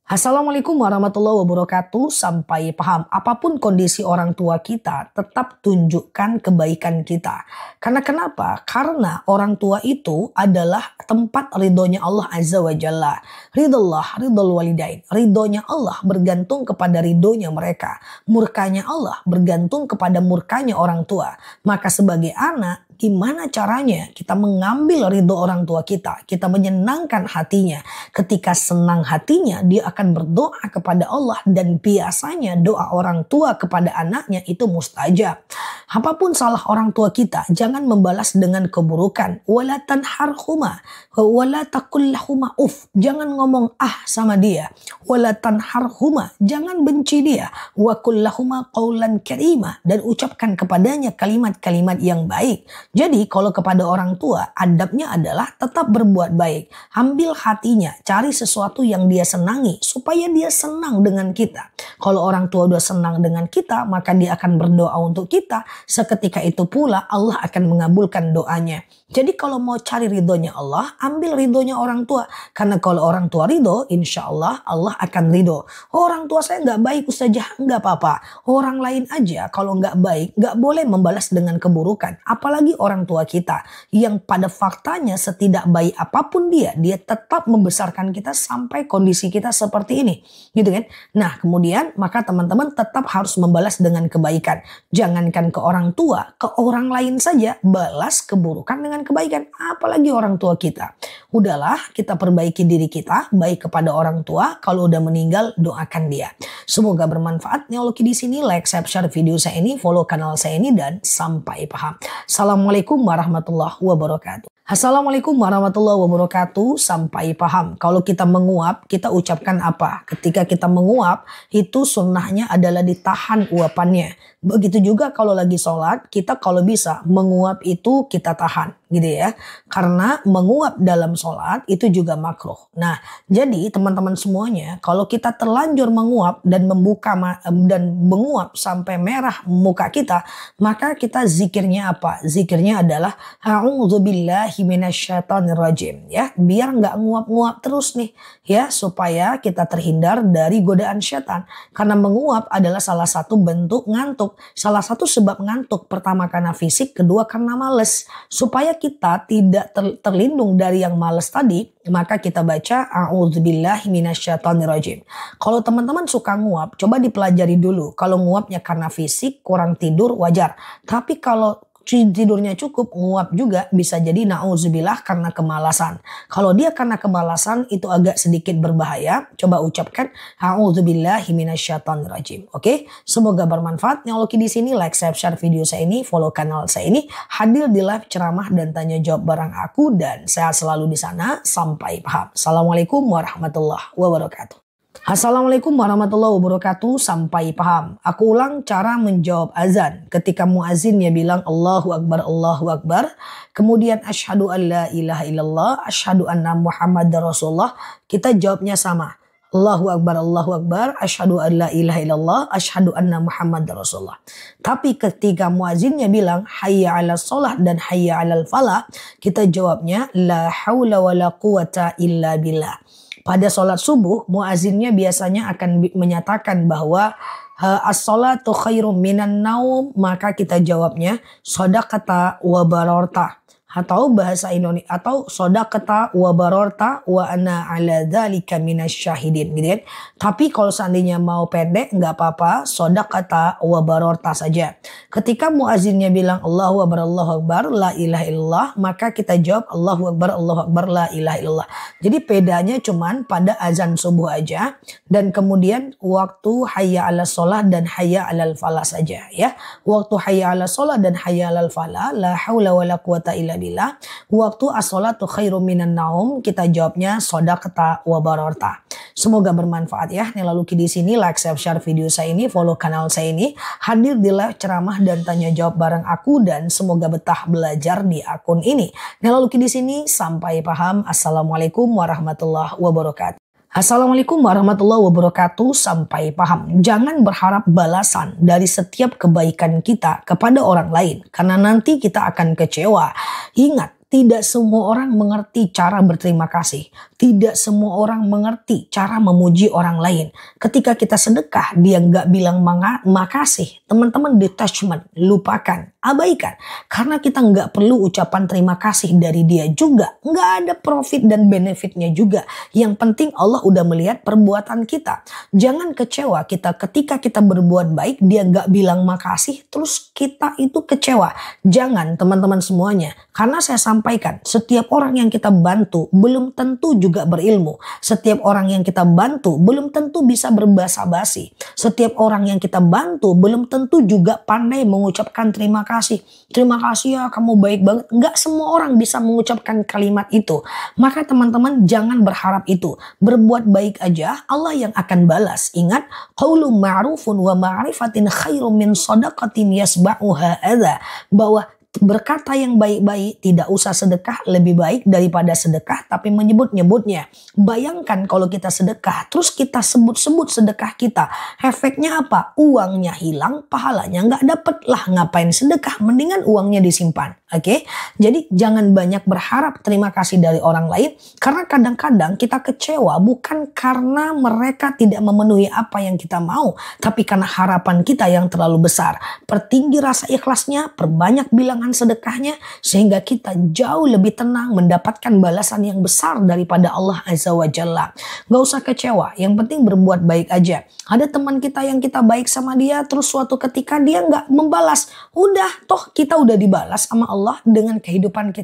Assalamualaikum warahmatullahi wabarakatuh. Sampai paham, apapun kondisi orang tua kita, tetap tunjukkan kebaikan kita. Karena kenapa? Karena orang tua itu adalah tempat ridhonya Allah Azza wa Jalla. Ridullah, ridul walidain. Ridhonya Allah bergantung kepada ridhonya mereka. Murkanya Allah bergantung kepada murkanya orang tua. Maka sebagai anak, gimana caranya kita mengambil ridho orang tua kita? Kita menyenangkan hatinya. Ketika senang hatinya, dia akan berdoa kepada Allah. Dan biasanya doa orang tua kepada anaknya itu mustajab. Apapun salah orang tua kita, jangan membalas dengan keburukan. Wala tanharhuma, wala taqul lahuma uff. Jangan ngomong sama dia. Wala tanharhuma, jangan benci dia. Wa qul lahuma qaulan karima, dan ucapkan kepadanya kalimat-kalimat yang baik. Jadi kalau kepada orang tua, adabnya adalah tetap berbuat baik. Ambil hatinya, cari sesuatu yang dia senangi supaya dia senang dengan kita. Kalau orang tua udah senang dengan kita, maka dia akan berdoa untuk kita. Seketika itu pula Allah akan mengabulkan doanya. Jadi kalau mau cari ridhonya Allah, ambil ridhonya orang tua. Karena kalau orang tua ridho, insya Allah Allah akan ridho. Orang tua saya nggak baik Ustazah, nggak apa-apa. Orang lain aja kalau nggak baik, nggak boleh membalas dengan keburukan. Apalagi orang tua kita yang pada faktanya setidak baik apapun dia tetap membesarkan kita sampai kondisi kita seperti ini, gitu kan? Nah kemudian maka teman-teman tetap harus membalas dengan kebaikan. Jangankan ke orang tua, ke orang lain saja balas keburukan dengan kebaikan, apalagi orang tua kita. Udahlah, kita perbaiki diri kita baik kepada orang tua. Kalau udah meninggal, doakan dia. Semoga bermanfaat. Neologi di sini, like, share video saya ini, follow kanal saya ini, dan sampai paham. Assalamualaikum warahmatullahi wabarakatuh. Assalamualaikum warahmatullahi wabarakatuh. Sampai paham. Kalau kita menguap, kita ucapkan apa? Ketika kita menguap, itu sunnahnya adalah ditahan uapannya. Begitu juga kalau lagi sholat, kita kalau bisa menguap itu kita tahan, gitu ya. Karena menguap dalam sholat itu juga makruh. Nah, jadi teman-teman semuanya, kalau kita terlanjur menguap dan menguap sampai merah muka kita, maka kita zikirnya apa? Zikirnya adalah a'udzubillahi minasyaitonirrajim, ya. Biar nggak nguap-nguap terus nih, ya, supaya kita terhindar dari godaan syaitan. Karena menguap adalah salah satu bentuk ngantuk. Salah satu sebab ngantuk, pertama karena fisik, kedua karena males. Supaya kita tidak terlindung dari yang males tadi, maka kita baca a'udzubillahi minasyaitonirrajim. Kalau teman-teman suka nguap, coba dipelajari dulu. Kalau nguapnya karena fisik, kurang tidur, wajar. Tapi kalau tidurnya cukup, nguap juga bisa jadi na'udzubillah karena kemalasan. Kalau dia karena kemalasan itu agak sedikit berbahaya. Coba ucapkan a'udzubillahi minasyaitonirrajim. Oke? Semoga bermanfaat. Neologi di sini, like, share video saya ini, follow kanal saya ini, hadir di live ceramah dan tanya jawab bareng aku, dan sehat selalu di sana. Sampai paham. Assalamualaikum warahmatullahi wabarakatuh. Assalamualaikum warahmatullahi wabarakatuh. Sampai paham. Aku ulang cara menjawab azan. Ketika muazzinnya bilang Allahu Akbar, Allahu Akbar. Kemudian asyhadu an la ilaha illallah, asyhadu anna Muhammadar Rasulullah. Kita jawabnya sama. Allahu Akbar, Allahu Akbar, asyhadu an la ilaha illallah, asyhadu anna Muhammadar Rasulullah. Tapi ketika muazzinnya bilang hayya 'alas shalah dan hayya 'alal falah, kita jawabnya la haula wala quwata illa billah. Pada sholat subuh, muazzinnya biasanya akan menyatakan bahwa as-sholatu khairum minan naum, maka kita jawabnya shadaqata wa bararta. Atau bahasa Indonesia, atau shadaqata wa bararta wa ana ala dzalika minasyahidin, gitu kan. Tapi kalau seandainya mau pendek nggak apa-apa, shadaqata wa bararta saja. Ketika muazzinnya bilang Allahu Akbar, la ilaha illallah, maka kita jawab Allahu Akbar, la ilaha illallah. Jadi bedanya cuman pada azan subuh aja, dan kemudian waktu hayya 'alas shalah dan hayya 'alal falah saja, ya. Waktu hayya 'alas shalah dan hayya 'alal falah, la haula wala quwata illa billah. Waktu as-sholatu khairum minan naum, kita jawabnya shadaqata wa bararta. Semoga bermanfaat ya. Neologi di sini, like, share video saya ini, follow kanal saya ini, hadir di live ceramah dan tanya jawab bareng aku, dan semoga betah belajar di akun ini. Neologi di sini, sampai paham. Assalamualaikum warahmatullahi wabarakatuh. Assalamualaikum warahmatullahi wabarakatuh. Sampai paham. Jangan berharap balasan dari setiap kebaikan kita kepada orang lain, karena nanti kita akan kecewa. Ingat, tidak semua orang mengerti cara berterima kasih. Tidak semua orang mengerti cara memuji orang lain. Ketika kita sedekah, dia nggak bilang makasih. Teman-teman, detachment, lupakan, abaikan. Karena kita nggak perlu ucapan terima kasih dari dia juga. Nggak ada profit dan benefitnya juga. Yang penting Allah udah melihat perbuatan kita. Jangan kecewa kita ketika kita berbuat baik, dia nggak bilang makasih, terus kita itu kecewa. Jangan teman-teman semuanya. Karena saya sampaikan, setiap orang yang kita bantu belum tentu juga berilmu. Setiap orang yang kita bantu belum tentu bisa berbahasa basi. Setiap orang yang kita bantu belum tentu juga pandai mengucapkan terima kasih. Terima kasih ya, kamu baik banget. Enggak semua orang bisa mengucapkan kalimat itu. Maka teman-teman jangan berharap itu. Berbuat baik aja Allah yang akan balas. Ingat, qaulun ma'rufun wa ma'rifatin khairum min shadaqatin yasba'uha adza. Bahwa berkata yang baik-baik, tidak usah sedekah lebih baik daripada sedekah tapi menyebut-nyebutnya. Bayangkan kalau kita sedekah terus kita sebut-sebut sedekah kita, efeknya apa? Uangnya hilang, pahalanya nggak dapet lah. Ngapain sedekah? Mendingan uangnya disimpan. Oke? Jadi jangan banyak berharap terima kasih dari orang lain, karena kadang-kadang kita kecewa bukan karena mereka tidak memenuhi apa yang kita mau, tapi karena harapan kita yang terlalu besar. Pertinggi rasa ikhlasnya, perbanyak bilangan sedekahnya, sehingga kita jauh lebih tenang mendapatkan balasan yang besar daripada Allah Azza wa Jalla. Gak usah kecewa, yang penting berbuat baik aja. Ada teman kita yang kita baik sama dia, terus suatu ketika dia gak membalas. Udah, toh kita udah dibalas sama Allah dengan kehidupan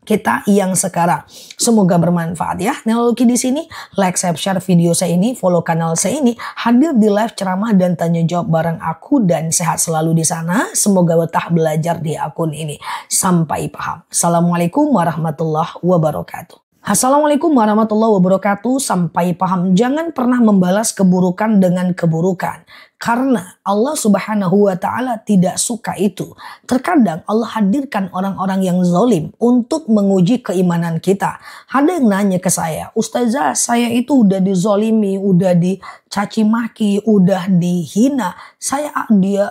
kita yang sekarang. Semoga bermanfaat ya. Teknologi di sini, like, share video saya ini, follow kanal saya ini, hadir di live ceramah dan tanya jawab bareng aku, dan sehat selalu di sana. Semoga betah belajar di akun ini. Sampai paham. Assalamualaikum warahmatullahi wabarakatuh. Assalamualaikum warahmatullahi wabarakatuh. Sampai paham. Jangan pernah membalas keburukan dengan keburukan. Karena Allah Subhanahu wa Ta'ala tidak suka itu. Terkadang Allah hadirkan orang-orang yang zalim untuk menguji keimanan kita. Ada yang nanya ke saya, Ustazah, saya itu udah dizolimi, udah dicaci maki, udah dihina.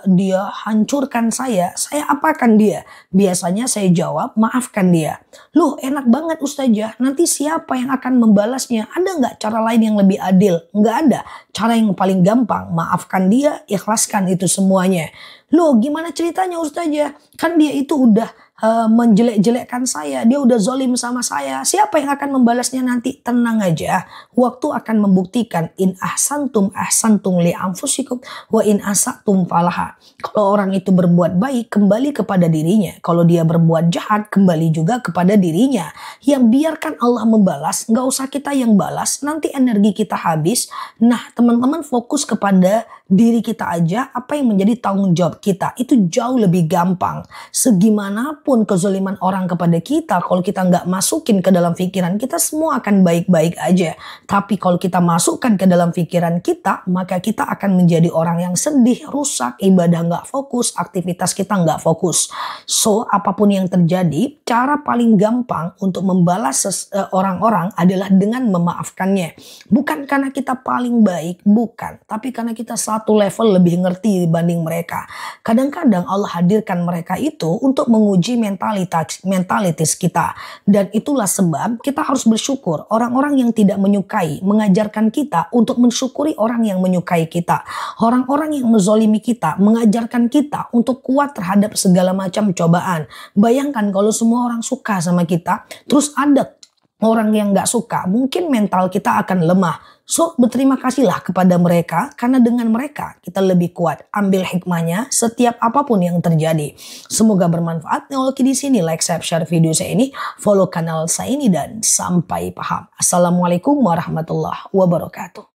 Dia hancurkan saya apakan dia? Biasanya saya jawab, maafkan dia. Loh, enak banget Ustazah, nanti siapa yang akan membalasnya? Ada nggak cara lain yang lebih adil? Nggak ada. Cara yang paling gampang, maafkan dia, ikhlaskan itu semuanya. Loh, gimana ceritanya Ustazah? Kan dia itu udah menjelek-jelekkan saya, dia udah zolim sama saya. Siapa yang akan membalasnya nanti? Tenang aja, waktu akan membuktikan. In ahsantum ahsantum li anfusikum wa in asatum falaha. Kalau orang itu berbuat baik, kembali kepada dirinya. Kalau dia berbuat jahat, kembali juga kepada dirinya. Yang biarkan Allah membalas, nggak usah kita yang balas, nanti energi kita habis. Nah, teman-teman fokus kepada diri kita aja, apa yang menjadi tanggung jawab kita. Itu jauh lebih gampang. Segimanapun kezaliman orang kepada kita, kalau kita nggak masukin ke dalam pikiran kita, semua akan baik-baik aja. Tapi kalau kita masukkan ke dalam pikiran kita, maka kita akan menjadi orang yang sedih, rusak, ibadah nggak fokus, aktivitas kita nggak fokus. So, apapun yang terjadi, cara paling gampang untuk membalas orang-orang adalah dengan memaafkannya. Bukan karena kita paling baik, bukan. Tapi karena kita satu level lebih ngerti dibanding mereka. Kadang-kadang Allah hadirkan mereka itu untuk menguji mentalitas kita. Dan itulah sebab kita harus bersyukur. Orang-orang yang tidak menyukai mengajarkan kita untuk mensyukuri orang yang menyukai kita. Orang-orang yang menzolimi kita mengajarkan kita untuk kuat terhadap segala macam cobaan. Bayangkan kalau semua orang suka sama kita, terus ada orang yang gak suka, mungkin mental kita akan lemah. So, berterima kasihlah kepada mereka, karena dengan mereka kita lebih kuat. Ambil hikmahnya setiap apapun yang terjadi. Semoga bermanfaat. Teknologi di sini, like, share video saya ini, follow kanal saya ini, dan sampai paham. Assalamualaikum warahmatullahi wabarakatuh.